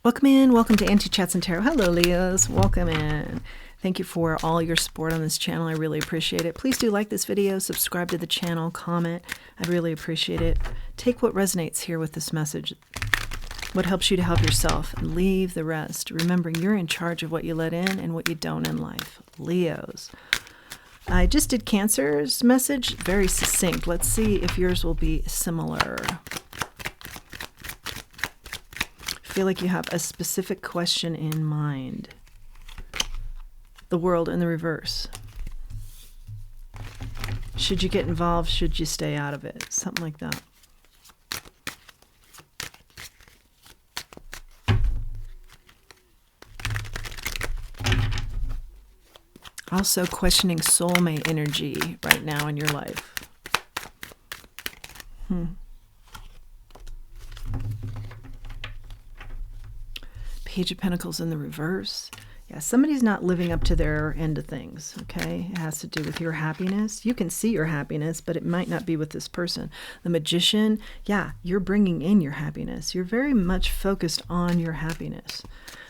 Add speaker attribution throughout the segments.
Speaker 1: Welcome in. Welcome to Auntie Chats and Tarot. Hello, Leos. Welcome in. Thank you for all your support on this channel. I really appreciate it. Please do like this video, subscribe to the channel, comment. I'd really appreciate it. Take what resonates here with this message, what helps you to help yourself, and leave the rest. Remembering you're in charge of what you let in and what you don't in life. Leos. I just did Cancer's message, very succinct. Let's see if yours will be similar. Feel like you have a specific question in mind. The world in the reverse. Should you get involved? Should you stay out of it? Something like that. Also questioning soulmate energy right now in your life. Page of Pentacles in the reverse. Yeah, somebody's not living up to their end of things, okay? It has to do with your happiness. You can see your happiness, but it might not be with this person. The Magician, yeah, you're bringing in your happiness. You're very much focused on your happiness.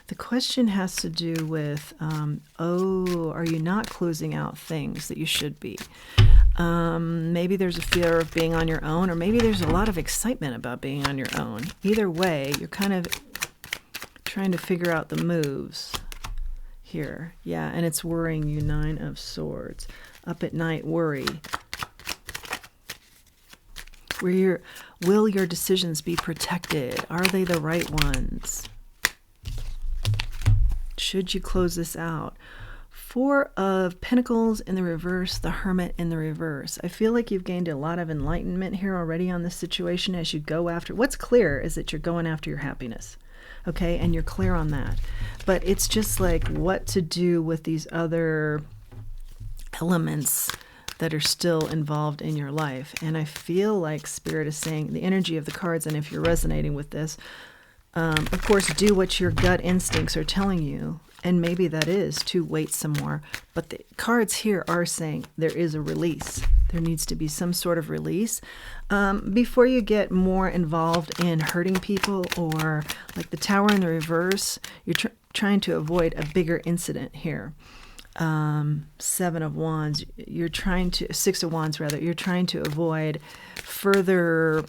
Speaker 1: The question has to do with, are you not closing out things that you should be? Maybe there's a fear of being on your own, or maybe there's a lot of excitement about being on your own. Either way, you're kind of trying to figure out the moves here. Yeah, and it's worrying you. 9 of Swords. Up at night, worry. Will your decisions be protected? Are they the right ones? Should you close this out? 4 of Pentacles in the reverse, the Hermit in the reverse. I feel like you've gained a lot of enlightenment here already on this situation as you go after. What's clear is that you're going after your happiness. Okay, and you're clear on that. But it's just like what to do with these other elements that are still involved in your life. And I feel like Spirit is saying the energy of the cards, and if you're resonating with this, of course, do what your gut instincts are telling you. And maybe that is to wait some more. But the cards here are saying there is a release. There needs to be some sort of release before you get more involved in hurting people, or like the Tower in the reverse. You're trying to avoid a bigger incident here. 7 of Wands. You're trying to, 6 of Wands rather. You're trying to avoid further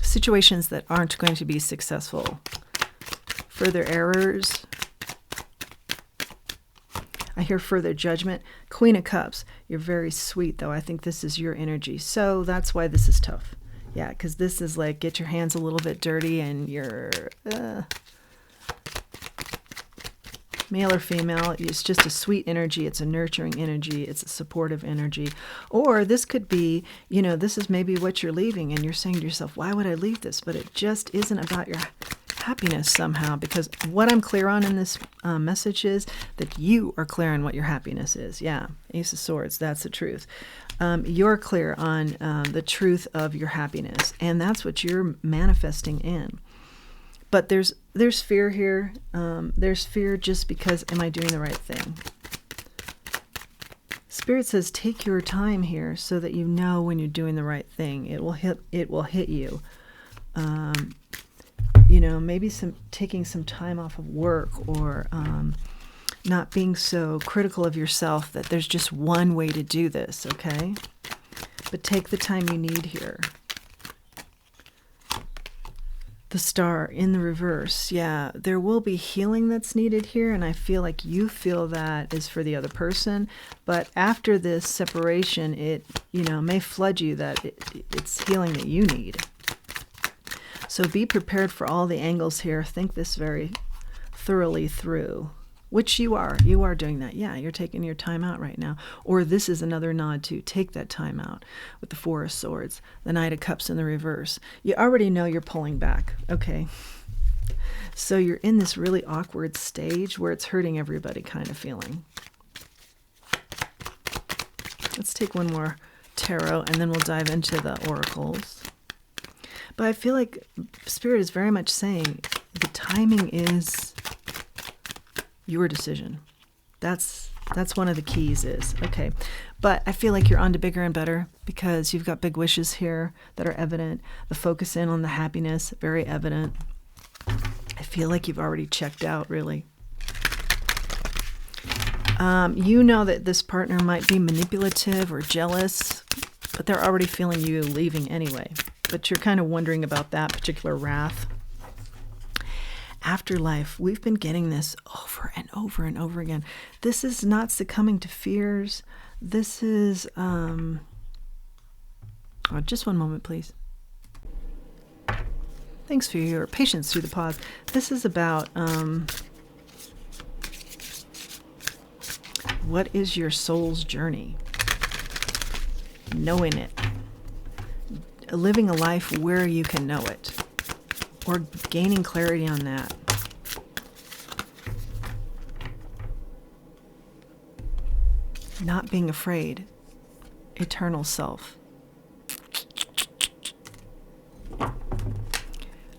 Speaker 1: situations that aren't going to be successful. Further errors. I hear further judgment. Queen of Cups. You're very sweet, though. I think this is your energy. So that's why this is tough. Yeah, because this is like get your hands a little bit dirty and you're male or female. It's just a sweet energy. It's a nurturing energy. It's a supportive energy. Or this could be, you know, this is maybe what you're leaving and you're saying to yourself, why would I leave this? But it just isn't about your happiness somehow, because what I'm clear on in this message is that you are clear on what your happiness is. Yeah, Ace of Swords, that's the truth. You're clear on the truth of your happiness, and that's what you're manifesting in. But there's fear here. There's fear just because, am I doing the right thing? Spirit says take your time here so that you know when you're doing the right thing. It will hit you. You know, maybe taking some time off of work, or not being so critical of yourself that there's just one way to do this, okay? But take the time you need here. The Star in the reverse. Yeah, there will be healing that's needed here, and I feel like you feel that is for the other person. But after this separation, it, you know, may flood you that it's healing that you need. So be prepared for all the angles here. Think this very thoroughly through, which you are. You are doing that. Yeah, you're taking your time out right now. Or this is another nod to take that time out with the 4 of Swords, the Knight of Cups in the reverse. You already know you're pulling back. Okay. So you're in this really awkward stage where it's hurting everybody kind of feeling. Let's take one more tarot and then we'll dive into the oracles. But I feel like Spirit is very much saying the timing is your decision. That's That's one of the keys is, okay. But I feel like you're on to bigger and better because you've got big wishes here that are evident. The focus in on the happiness, very evident. I feel like you've already checked out, really. You know that this partner might be manipulative or jealous, but they're already feeling you leaving anyway. But you're kind of wondering about that particular wrath. Afterlife, we've been getting this over and over and over again. This is not succumbing to fears. This is, just one moment, please. Thanks for your patience through the pause. This is about, what is your soul's journey? Knowing it. Living a life where you can know it. Or gaining clarity on that. Not being afraid. Eternal self.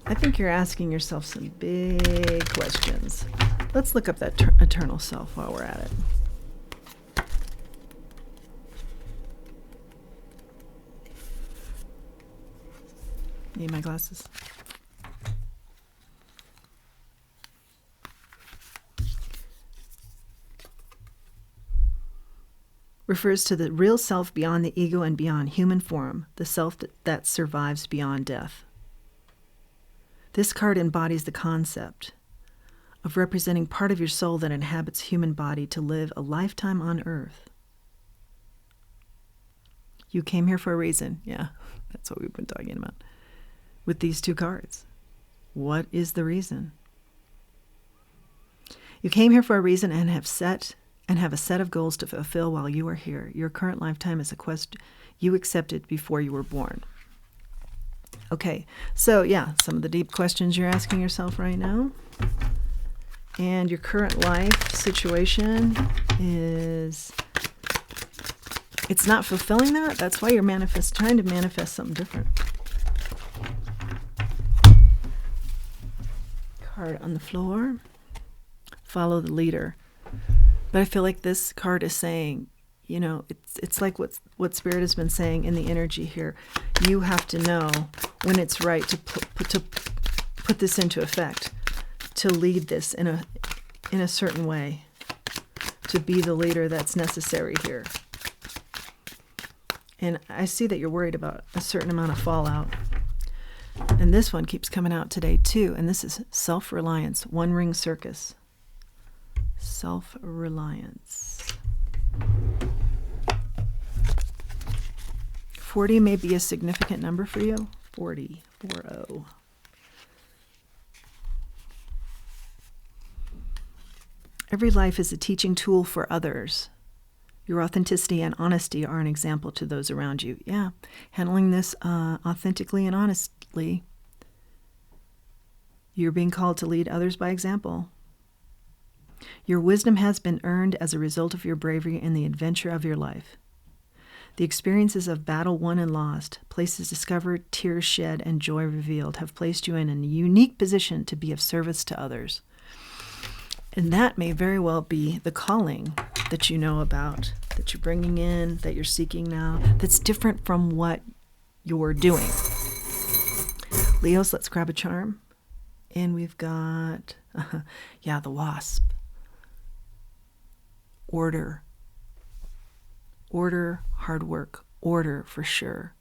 Speaker 1: I think you're asking yourself some big questions. Let's look up that eternal self while we're at it. Need my glasses. Refers to the real self beyond the ego and beyond human form, the self that survives beyond death. This card embodies the concept of representing part of your soul that inhabits human body to live a lifetime on earth. You came here for a reason. Yeah, that's what we've been talking about with these two cards. What is the reason? You came here for a reason and have a set of goals to fulfill while you are here. Your current lifetime is a quest you accepted before you were born. Okay, so yeah, some of the deep questions you're asking yourself right now. And your current life situation is, it's not fulfilling that. That's why you're trying to manifest something different. Card on the floor. Follow the leader. But I feel like this card is saying, you know, it's like what Spirit has been saying in the energy here. You have to know when it's right to put this into effect, to lead this in a certain way, to be the leader that's necessary here. And I see that you're worried about a certain amount of fallout. And this one keeps coming out today too. And this is self-reliance, one ring circus. Self-reliance. 40 may be a significant number for you. 40. Every life is a teaching tool for others. Your authenticity and honesty are an example to those around you. Yeah, handling this authentically and honestly. You're being called to lead others by example. Your wisdom has been earned as a result of your bravery in the adventure of your life. The experiences of battle won and lost, places discovered, tears shed, and joy revealed have placed you in a unique position to be of service to others. And that may very well be the calling that you know about, that you're bringing in, that you're seeking now, that's different from what you're doing. Leos, let's grab a charm. And we've got, the wasp. Order, hard work, order for sure.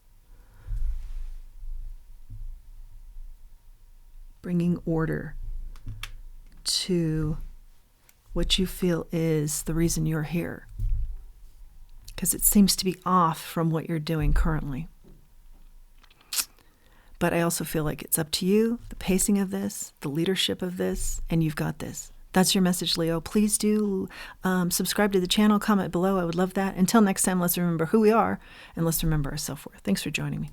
Speaker 1: Bringing order to what you feel is the reason you're here. Because it seems to be off from what you're doing currently. But I also feel like it's up to you, the pacing of this, the leadership of this, and you've got this. That's your message, Leo. Please do subscribe to the channel, comment below. I would love that. Until next time, let's remember who we are, and let's remember our self-worth. Thanks for joining me.